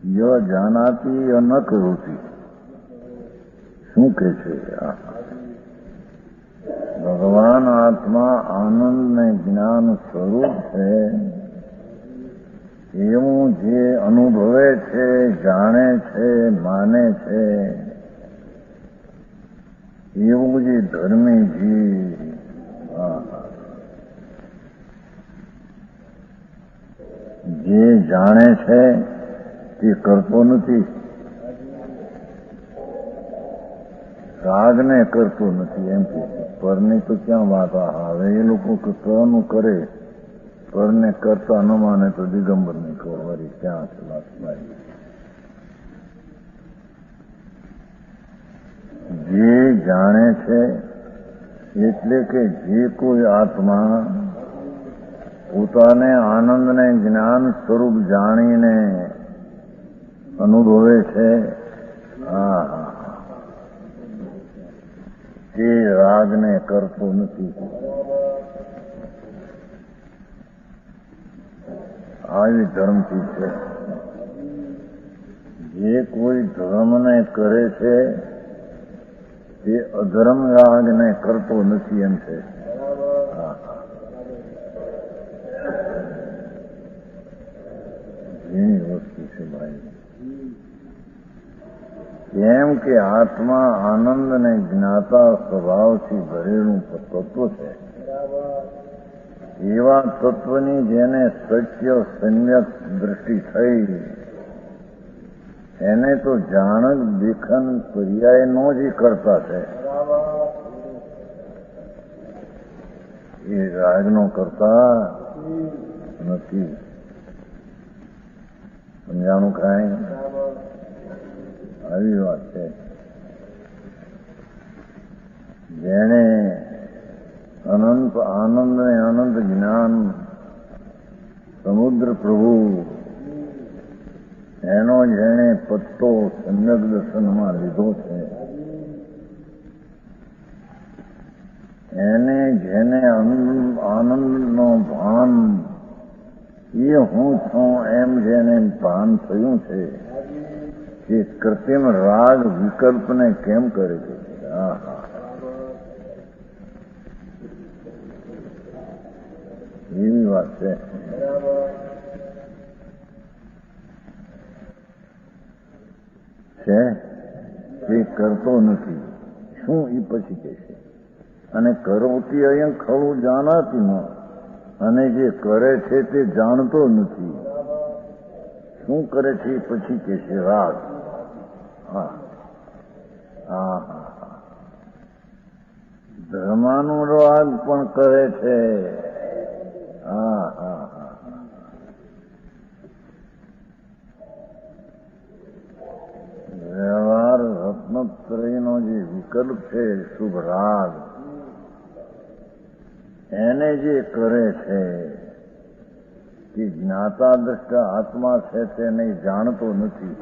ય જાનાતી ય ન કરોતી. શું કે છે? ભગવાન આત્મા આનંદ ને જ્ઞાન સ્વરૂપ છે, એવું જે અનુભવે છે, જાણે છે, માને છે, એવું જે ધર્મી જીવ જે જાણે છે તે કરતો નથી, રાગને કરતો નથી. એમ કે પરની તો ક્યાં વાત આવે? એ લોકો કરવાનું કરે, પરને કરતા ન માને તો દિગંબર નહીં ખબર ક્યાં છે વાત મારી. જે જાણે છે એટલે કે જે કોઈ આત્મા પોતાને આનંદને જ્ઞાન સ્વરૂપ જાણીને અનુભવે છે, તે રાગને કરતો નથી. આવી ધર્મથી છે. જે કોઈ ધર્મને કરે છે તે અધર્મ રાગને કરતો નથી. એમ છે. એની વસ્તુ છે ભાઈ. કેમ કે આત્મા આનંદ ને જ્ઞાતા સ્વભાવથી ભરેલું તત્વ છે. એવા તત્વની જેને સત્ય સમ્યક દ્રષ્ટિ થઈ, એને તો જાણક દેખન પર્યાયનો જ કરતા છે. એ રાગનો કરતા નથી. સમજાણું કાંઈ? આવી વાત છે. જેણે અનંત આનંદ ને અનંત જ્ઞાન સમુદ્ર પ્રભુ એનો જેણે પત્તો સમ્યક દર્શનમાં લીધો છે, એને જેને આનંદનો ભાન એ હું છું એમ જેને ભાન થયું છે, એ કૃત્રિમ રાગ વિકલ્પને કેમ કરે છે? એવી વાત છે. તે કરતો નથી. શું એ પછી કે છે? અને કરોતી અહીંયા ખરું જાણાતી ન, અને જે કરે છે તે જાણતો નથી. શું કરે છે એ પછી કે છે? રાગ. ધર્માનો રાગ પણ કરે છે. વ્યવહાર રત્નત્રયનો જે વિકલ્પ છે શુભ રાગ, એને જે કરે છે તે જ્ઞાતા દ્રષ્ટા આત્મા છે તેને જાણતો નથી.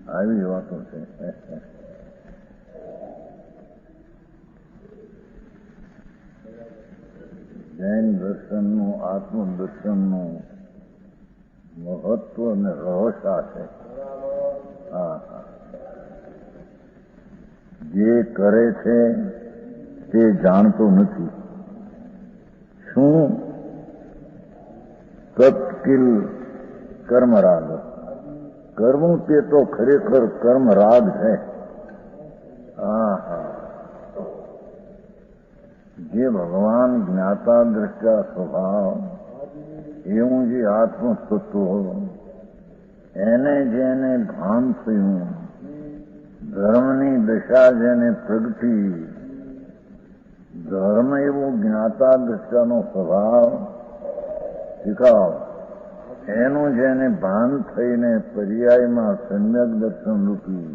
આવી વાતો છે. જૈન દર્શનનું આત્મદર્શનનું મહત્વ અને રહસ્ય છે. જે કરે છે તે જાણતો નથી. શું? તત્કિલ કર્મરાગ. કરવું તે તો ખરેખર કર્મરાગ છે. જે ભગવાન જ્ઞાતા દ્રષ્ટા સ્વભાવ એવું જે આત્મતત્વ એને જેને ભાન થયું, ધર્મની દશા જેને પ્રગટી, ધર્મ એવું જ્ઞાતા દ્રષ્ટાનો સ્વભાવ શીખાવ, એનું જેને ભાન થઈને પર્યાયમાં સમ્યક દર્શન રૂપી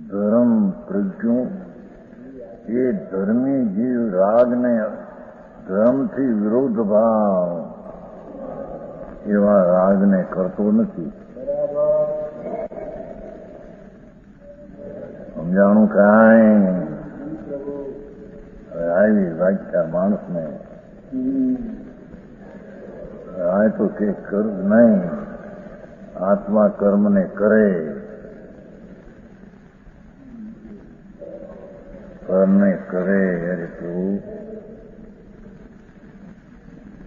ધર્મ પ્રજ્ઞું, એ ધર્મી જીવ રાગને ધર્મથી વિરોધ ભાવ એવા રાગને કરતો નથી. સમજાણું કાંઈ? આવી વ્યાખ્યા માણસને તો કે કર્મ નહીં, આત્મા કર્મને કરે, કર્મને કરે. અરે પ્રભુ,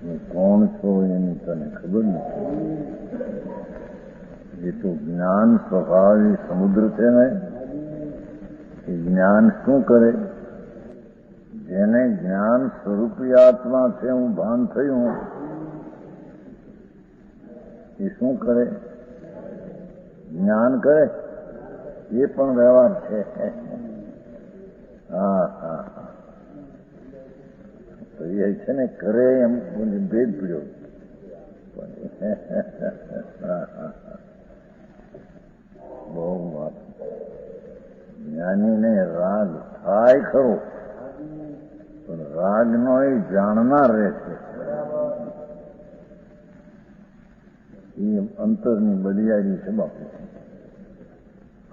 હું કોણ છો એની તને ખબર નથી. એ તો જ્ઞાન સ્વભાવી સમુદ્ર છે ને, એ જ્ઞાન શું કરે? જેને જ્ઞાન સ્વરૂપી આત્મા છે હું ભાન થયું, એ શું કરે? જ્ઞાન કરે. એ પણ વ્યવહાર છે. હા હા હા, તો એ છે ને કરે એમ ભેદ પીડ્યો. બહુ વાત. જ્ઞાનીને રાગ થાય ખરો, પણ રાગનો એ જાણનાર રહેશે. એ અંતરની બલિયારી છે બાપુ.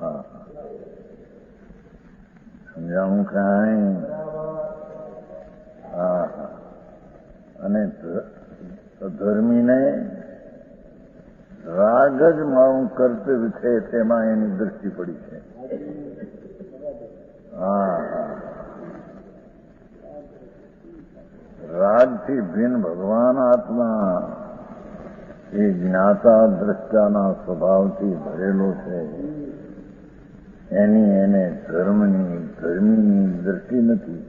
હા, સમજાવું કાંઈ? હા હા. અને ધર્મીને રાગ જ મારું કર્તવ્ય છે તેમાં એની દ્રષ્ટિ પડી છે. હા હા. રાગથી ભિન્ન ભગવાન આત્મા એ જ્ઞાતા દ્રષ્ટાના સ્વભાવથી ભરેલો છે. એની એને ધર્મીની દ્રષ્ટિ નથી.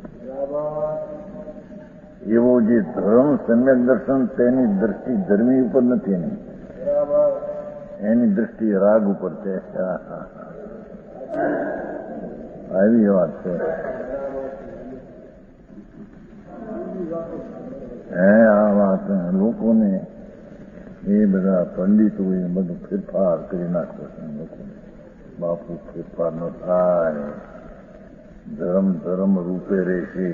એવો જે ધર્મ સમ્યક દર્શન તેની દ્રષ્ટિ ધર્મી ઉપર નથી. એની દ્રષ્ટિ રાગ ઉપર છે. આવી વાત છે. આ વાત લોકોને એ બધા પંડિતો એ બધું ફેરફાર કરી નાખો છે. લોકોને બાપુ ફેરફાર ન થાય, ધર્મ ધર્મ રૂપે રહેશે.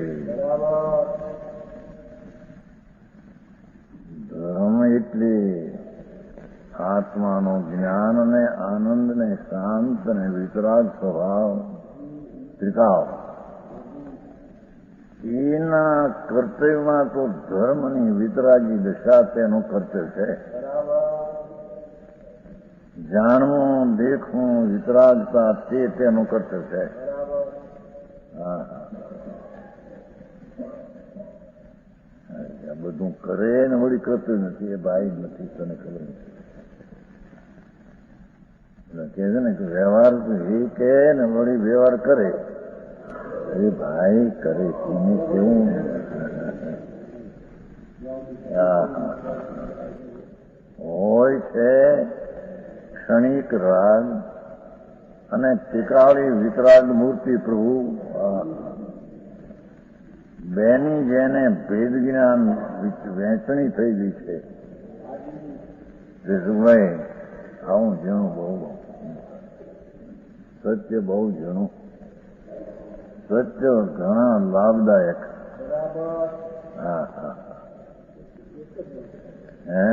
ધર્મ એટલે આત્માનો જ્ઞાન ને આનંદ ને શાંત ને વિતરાગ સ્વભાવ ત્રિકાવ. એના કર્તવ્યમાં તો ધર્મની વિતરાગી દશા તેનું કર્તવ્ય છે. જાણવું, દેખવું, વિતરાગતા તે તેનું કર્તવ્ય છે. હા હા. બધું કરે ને વળી કર્તવ્ય નથી, એ ભાઈ નથી, તને ખબર નથી. એટલે કે છે ને કે વ્યવહાર એ કે ને વળી વ્યવહાર કરે. અરે ભાઈ કરે એને કેવું? હોય છે ક્ષણિક રાગ અને ટીકાળી વિતરાગ મૂર્તિ પ્રભુ. બેની જેને ભેદ જ્ઞાન વહેંચણી થઈ ગઈ છે. ભાઈ આવું ઝીણું બહુ સત્ય, બહુ ઝીણું સત્ય, ઘણા લાભદાયક. હા હા. હે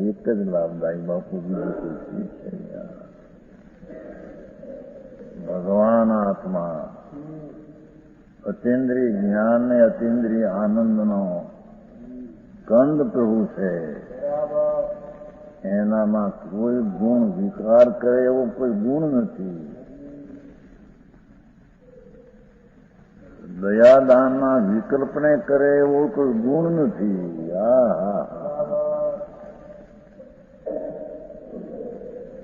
એક જ લાભદાયક બાપુ, બીજું કોઈ ચીજ છે. ભગવાન આત્મા અતિન્દ્રિય જ્ઞાન ને અતિન્દ્રિય આનંદનો કંદ પ્રભુ છે. એનામાં કોઈ ગુણ વિકાર કરે એવો કોઈ ગુણ નથી. દયાદાનના વિકલ્પને કરે એવો કોઈ ગુણ નથી. હા હા.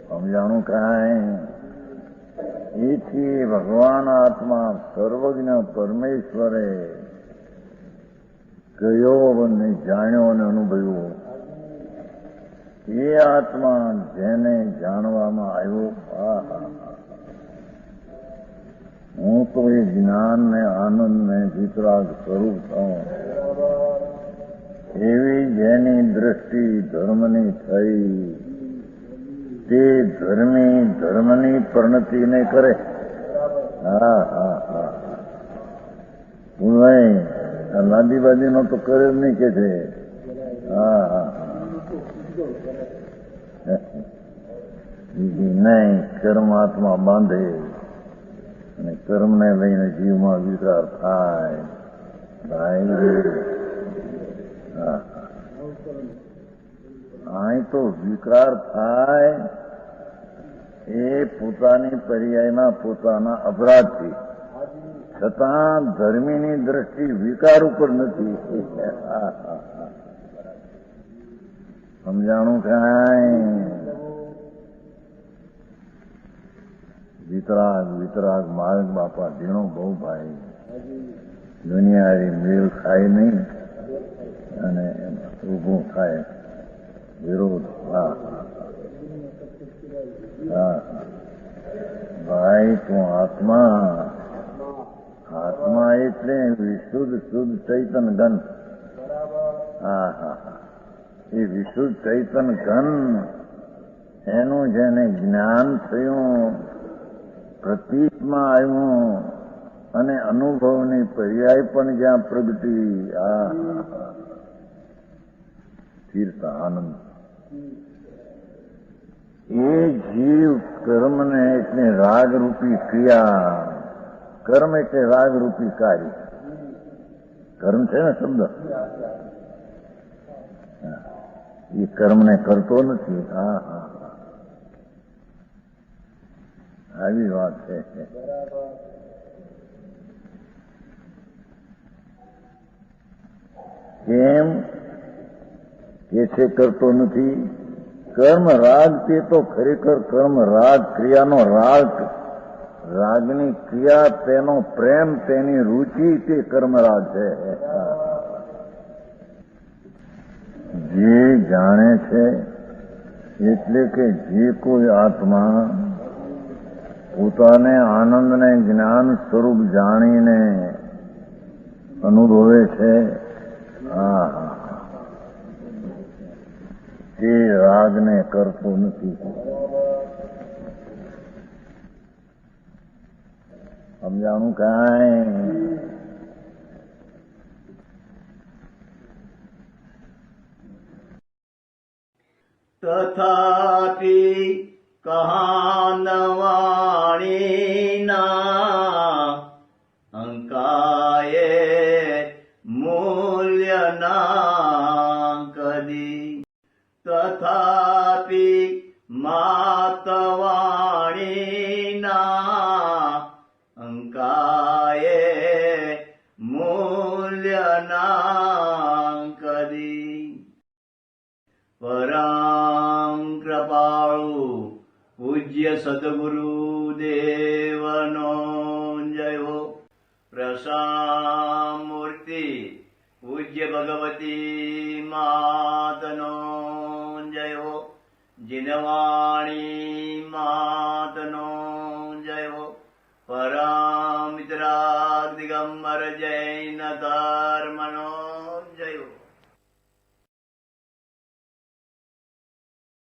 સમજાણું કાંઈ? એથી ભગવાન આત્મા સર્વજ્ઞ પરમેશ્વરે ગયો અને જાણ્યો અને અનુભવ્યો. એ આત્મા જેને જાણવામાં આવ્યો, હું તો એ જ્ઞાન ને આનંદ ને વિતરાગ સ્વરૂપ છું, એવી જેની દ્રષ્ટિ ધર્મની થઈ, તે ધર્મી ધર્મની પ્રણતિને કરે. હા હા હા. નહીં લાદીબાદીનો તો કરે જ નહીં કે છે. હા હા. નહીં કર્માત્મા બાંધે અને કર્મને લઈને જીવમાં વિચાર થાય. હા. તો વિકાર થાય એ પોતાની પર્યાયના પોતાના અપરાધથી, છતાં ધર્મીની દ્રષ્ટિ વિકાર ઉપર નથી. સમજાણું કાંઈ? વિતરાગ માર્ગ બાપા ધીણો બહુ ભાઈ, દુનિયારી મેળ ખાય નહીં અને ઊભું થાય વિરોધ. ભાઈ તું આત્મા એટલે વિશુદ્ધ શુદ્ધ ચૈતન ઘન. એ વિશુદ્ધ ચૈતન ઘન એનું જેને જ્ઞાન થયું, પ્રતીકમાં આવ્યું અને અનુભવની પર્યાય પણ જ્યાં પ્રગટી, સ્થિરતા, આનંદ. એ જીવ કર્મને એટલે રાગરૂપી ક્રિયા, કર્મ એટલે રાગરૂપી કાર્ય. કર્મ છે ને શબ્દ, એ કર્મને કરતો નથી. આવી વાત છે. કેમ કે છે કરતો નથી? કર્મ રાગ તે તો ખરેખર કર્મ રાગ, ક્રિયાનો રાગ, રાગની ક્રિયા, તેનો પ્રેમ, તેની રુચિ, તે કર્મ રાગ છે. જે જાણે છે એટલે કે જે કોઈ આત્મા પોતાને આનંદને જ્ઞાન સ્વરૂપ જાણીને અનુભવે છે, તે રાગને કરતો નથી. સમજાણું કાંઈ? તથાપિ કહાનવાણીના અંકાયે મૂલ્યના કદી, તથાપિ માતવાણીના અંકાયે મૂલ્યના કદી. પરમ કૃપાળુ પૂજ્ય સદગુરુ દેવનો જય હો. પ્રસામૂર્તિ પૂજ્ય ભગવતી માતનો જય હો. જીનવાણી માતનો જય હો. પરમ મિત્રાગ દિગંબર જૈન ધર્મનો